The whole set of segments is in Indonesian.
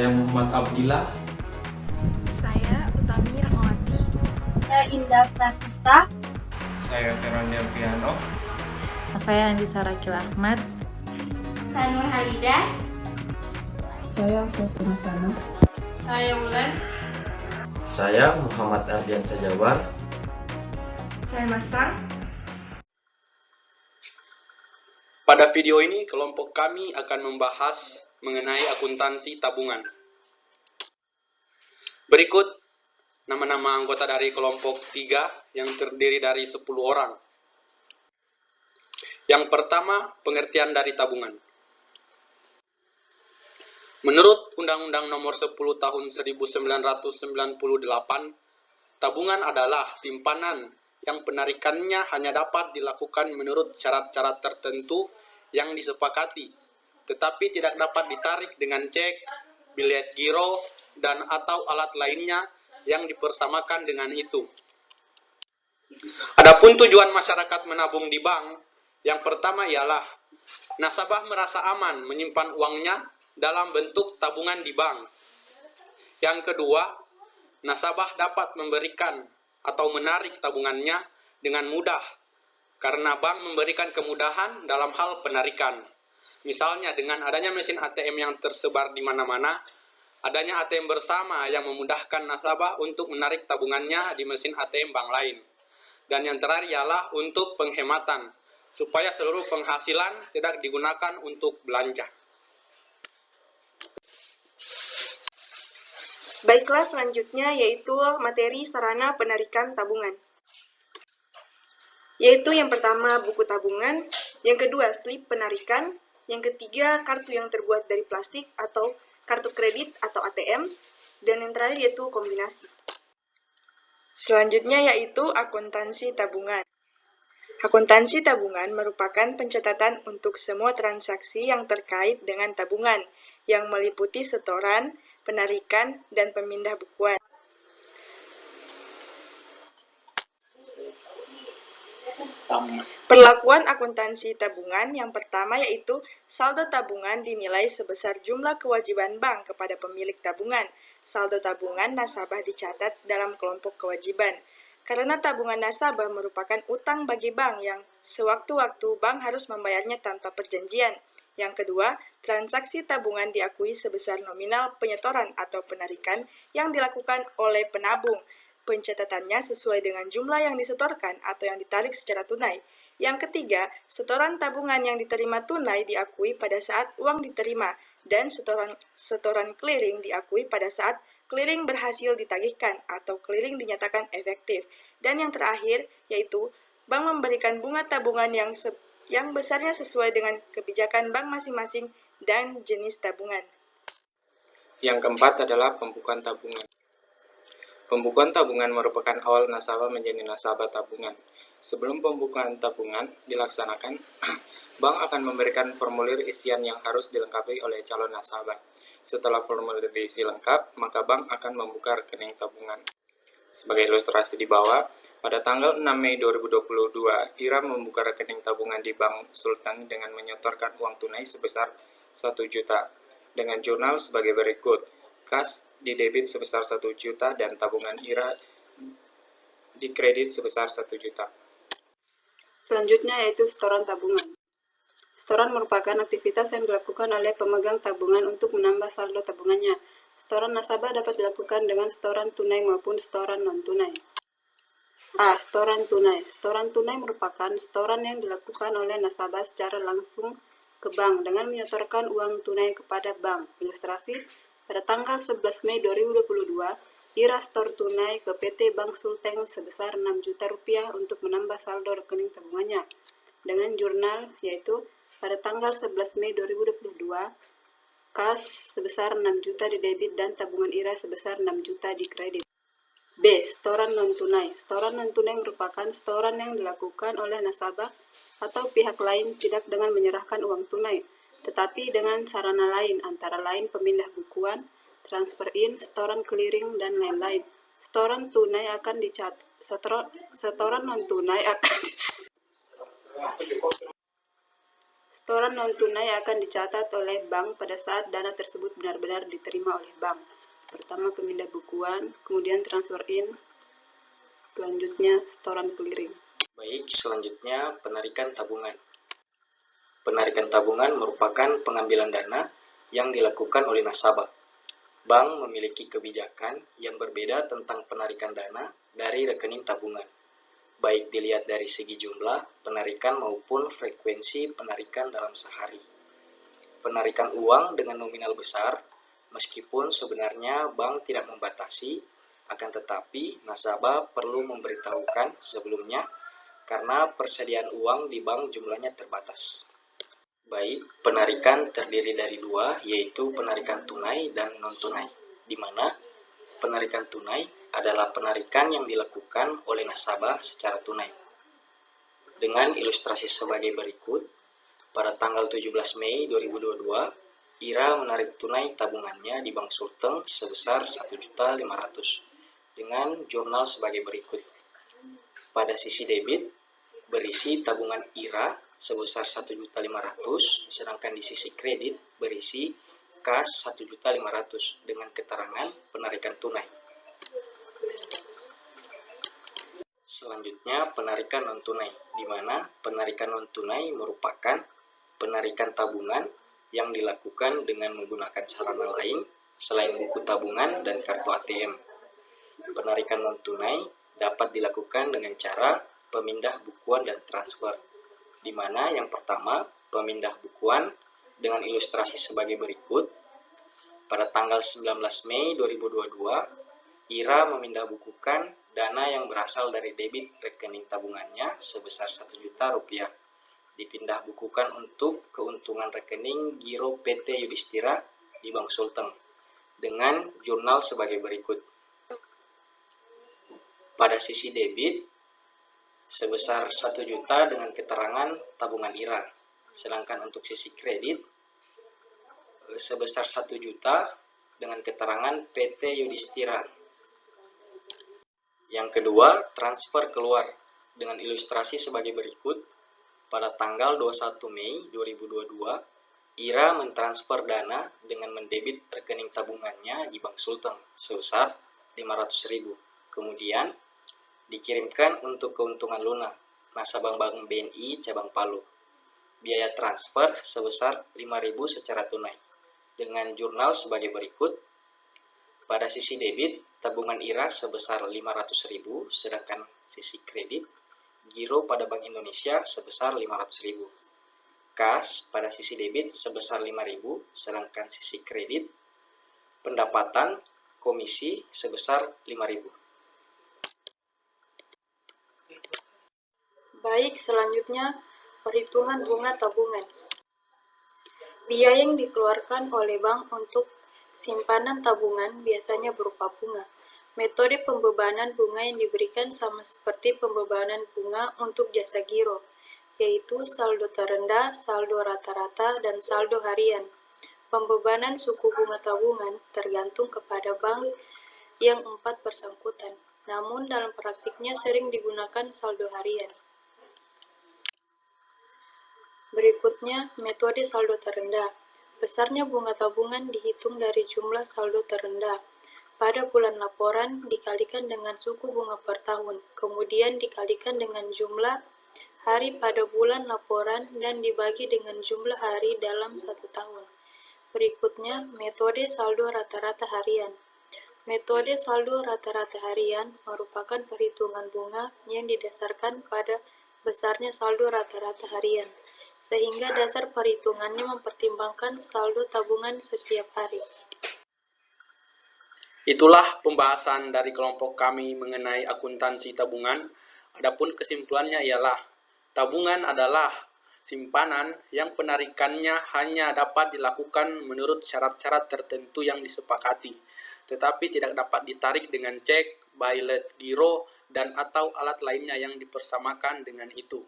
Saya Muhammad Abdillah. Saya Utami Rahmawati. Saya Indah Pratista. Saya Feranda Piano. Saya Andisa Rakil Ahmad. Saya Nur Halidah. Saya Sofina Sana. Saya Wulan. Saya Muhammad Ardian Sajawar. Saya Mastang. Pada video ini, kelompok kami akan membahas mengenai akuntansi tabungan. Berikut nama-nama anggota dari kelompok 3 yang terdiri dari 10 orang. Yang pertama, pengertian dari tabungan. Menurut Undang-Undang Nomor 10 Tahun 1998, tabungan adalah simpanan yang penarikannya hanya dapat dilakukan menurut syarat-syarat tertentu yang disepakati, tetapi tidak dapat ditarik dengan cek, bilet giro, dan atau alat lainnya yang dipersamakan dengan itu. Adapun tujuan masyarakat menabung di bank, yang pertama ialah nasabah merasa aman menyimpan uangnya dalam bentuk tabungan di bank. Yang kedua, nasabah dapat memberikan atau menarik tabungannya dengan mudah karena bank memberikan kemudahan dalam hal penarikan. Misalnya dengan adanya mesin ATM yang tersebar di mana-mana, adanya ATM bersama yang memudahkan nasabah untuk menarik tabungannya di mesin ATM bank lain. Dan yang terakhir ialah untuk penghematan, supaya seluruh penghasilan tidak digunakan untuk belanja. Baiklah, selanjutnya yaitu materi sarana penarikan tabungan. Yaitu yang pertama buku tabungan, yang kedua slip penarikan, yang ketiga kartu yang terbuat dari plastik atau kartu kredit atau ATM, dan yang terakhir yaitu kombinasi. Selanjutnya yaitu akuntansi tabungan. Akuntansi tabungan merupakan pencatatan untuk semua transaksi yang terkait dengan tabungan, yang meliputi setoran, penarikan, dan pemindah bukuan. Perlakuan akuntansi tabungan yang pertama yaitu saldo tabungan dinilai sebesar jumlah kewajiban bank kepada pemilik tabungan. Saldo tabungan nasabah dicatat dalam kelompok kewajiban. Karena tabungan nasabah merupakan utang bagi bank yang sewaktu-waktu bank harus membayarnya tanpa perjanjian. Yang kedua, transaksi tabungan diakui sebesar nominal penyetoran atau penarikan yang dilakukan oleh penabung. Pencatatannya sesuai dengan jumlah yang disetorkan atau yang ditarik secara tunai. Yang ketiga, setoran tabungan yang diterima tunai diakui pada saat uang diterima, dan setoran clearing diakui pada saat clearing berhasil ditagihkan atau clearing dinyatakan efektif. Dan yang terakhir, yaitu bank memberikan bunga tabungan yang besarnya sesuai dengan kebijakan bank masing-masing dan jenis tabungan. Yang keempat adalah pembukuan tabungan. Pembukuan tabungan merupakan awal nasabah menjadi nasabah tabungan. Sebelum pembukuan tabungan dilaksanakan, bank akan memberikan formulir isian yang harus dilengkapi oleh calon nasabah. Setelah formulir diisi lengkap, maka bank akan membuka rekening tabungan. Sebagai ilustrasi di bawah, pada tanggal 6 Mei 2022, Ira membuka rekening tabungan di Bank Sultan dengan menyetorkan uang tunai sebesar 1 juta, dengan jurnal sebagai berikut. Kas di debit sebesar 1 juta dan tabungan Ira di kredit sebesar 1 juta. Selanjutnya yaitu setoran tabungan. Setoran merupakan aktivitas yang dilakukan oleh pemegang tabungan untuk menambah saldo tabungannya. Setoran nasabah dapat dilakukan dengan setoran tunai maupun setoran non-tunai. A. Setoran tunai. Setoran tunai merupakan setoran yang dilakukan oleh nasabah secara langsung ke bank dengan menyetorkan uang tunai kepada bank. Ilustrasi, pada tanggal 11 Mei 2022, Ira setor tunai ke PT Bank Sulteng sebesar 6 juta rupiah untuk menambah saldo rekening tabungannya. Dengan jurnal, yaitu pada tanggal 11 Mei 2022, kas sebesar 6 juta di debit dan tabungan Ira sebesar 6 juta di kredit. B. Setoran non-tunai. Setoran non-tunai merupakan setoran yang dilakukan oleh nasabah atau pihak lain tidak dengan menyerahkan uang tunai, tetapi dengan sarana lain, antara lain pemindah bukuan, transfer in, setoran clearing, dan lain-lain. Setoran tunai akan setoran non-tunai akan Setoran non-tunai akan dicatat oleh bank pada saat dana tersebut benar-benar diterima oleh bank. Pertama pemindah bukuan, kemudian transfer in, selanjutnya setoran clearing. Baik, selanjutnya penarikan tabungan. Penarikan tabungan merupakan pengambilan dana yang dilakukan oleh nasabah. Bank memiliki kebijakan yang berbeda tentang penarikan dana dari rekening tabungan, baik dilihat dari segi jumlah penarikan maupun frekuensi penarikan dalam sehari. Penarikan uang dengan nominal besar, meskipun sebenarnya bank tidak membatasi, akan tetapi nasabah perlu memberitahukan sebelumnya karena persediaan uang di bank jumlahnya terbatas. Baik, penarikan terdiri dari dua, yaitu penarikan tunai dan non-tunai, di mana penarikan tunai adalah penarikan yang dilakukan oleh nasabah secara tunai. Dengan ilustrasi sebagai berikut, pada tanggal 17 Mei 2022, Ira menarik tunai tabungannya di Bank Sulteng sebesar 1.500.000 dengan jurnal sebagai berikut. Pada sisi debit, berisi tabungan Ira sebesar 1.500.000, sedangkan di sisi kredit berisi kas 1.500.000 dengan keterangan penarikan tunai. Selanjutnya, penarikan non-tunai, di mana penarikan non-tunai merupakan penarikan tabungan yang dilakukan dengan menggunakan sarana lain selain buku tabungan dan kartu ATM. Penarikan non-tunai dapat dilakukan dengan cara pemindah bukuan dan transfer, di mana yang pertama, pemindah bukuan dengan ilustrasi sebagai berikut. Pada tanggal 19 Mei 2022, Ira memindah bukukan dana yang berasal dari debit rekening tabungannya sebesar Rp1.000.000, dipindah bukukan untuk keuntungan rekening giro PT Yudhistira di Bank Sulteng, dengan jurnal sebagai berikut. Pada sisi debit, sebesar 1 juta dengan keterangan tabungan Ira, sedangkan untuk sisi kredit sebesar 1 juta dengan keterangan PT Yudhistira. Yang kedua, transfer keluar dengan ilustrasi sebagai berikut. Pada tanggal 21 Mei 2022, Ira mentransfer dana dengan mendebit rekening tabungannya di Bank Sulteng sebesar 500.000. Kemudian dikirimkan untuk keuntungan lunak nasabah Bank BNI cabang Palu. Biaya transfer sebesar 5.000 secara tunai dengan jurnal sebagai berikut. Pada sisi debit, tabungan Ira sebesar 500.000, sedangkan sisi kredit giro pada Bank Indonesia sebesar 500.000. Kas pada sisi debit sebesar 5.000, sedangkan sisi kredit pendapatan komisi sebesar 5.000. Baik, selanjutnya perhitungan bunga tabungan. Biaya yang dikeluarkan oleh bank untuk simpanan tabungan biasanya berupa bunga. Metode pembebanan bunga yang diberikan sama seperti pembebanan bunga untuk jasa giro, yaitu saldo terendah, saldo rata-rata, dan saldo harian. Pembebanan suku bunga tabungan tergantung kepada bank yang 4 bersangkutan, namun dalam praktiknya sering digunakan saldo harian. Berikutnya, metode saldo terendah. Besarnya bunga tabungan dihitung dari jumlah saldo terendah pada bulan laporan dikalikan dengan suku bunga per tahun, kemudian dikalikan dengan jumlah hari pada bulan laporan dan dibagi dengan jumlah hari dalam 1 tahun. Berikutnya, metode saldo rata-rata harian. Metode saldo rata-rata harian merupakan perhitungan bunga yang didasarkan pada besarnya saldo rata-rata harian, sehingga dasar perhitungannya mempertimbangkan saldo tabungan setiap hari. Itulah pembahasan dari kelompok kami mengenai akuntansi tabungan. Adapun kesimpulannya ialah tabungan adalah simpanan yang penarikannya hanya dapat dilakukan menurut syarat-syarat tertentu yang disepakati, tetapi tidak dapat ditarik dengan cek, bailet, giro, dan atau alat lainnya yang dipersamakan dengan itu.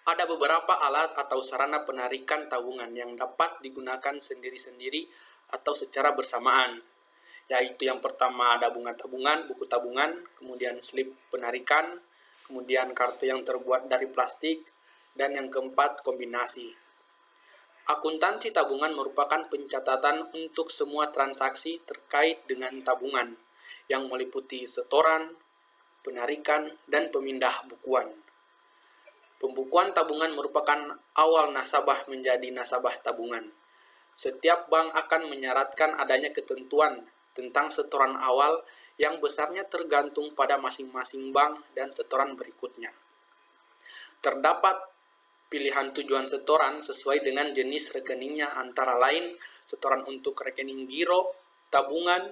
Ada beberapa alat atau sarana penarikan tabungan yang dapat digunakan sendiri-sendiri atau secara bersamaan, yaitu yang pertama ada bunga tabungan, buku tabungan, kemudian slip penarikan, kemudian kartu yang terbuat dari plastik, Dan yang keempat, kombinasi. Akuntansi tabungan merupakan pencatatan untuk semua transaksi terkait dengan tabungan yang meliputi setoran, penarikan, dan pemindah bukuan. Pembukuan tabungan merupakan awal nasabah menjadi nasabah tabungan. Setiap bank akan menyaratkan adanya ketentuan tentang setoran awal yang besarnya tergantung pada masing-masing bank dan setoran berikutnya. Terdapat pilihan tujuan setoran sesuai dengan jenis rekeningnya, antara lain setoran untuk rekening giro, tabungan,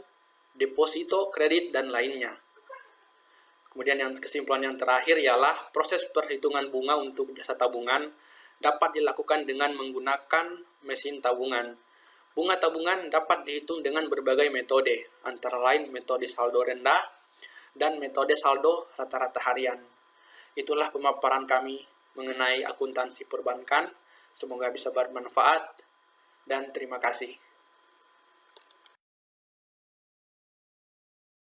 deposito, kredit, dan lainnya. Kemudian yang kesimpulan yang terakhir ialah proses perhitungan bunga untuk jasa tabungan dapat dilakukan dengan menggunakan mesin tabungan. Bunga tabungan dapat dihitung dengan berbagai metode, antara lain metode saldo rendah dan metode saldo rata-rata harian. Itulah pemaparan kami mengenai akuntansi perbankan. Semoga bisa bermanfaat dan terima kasih.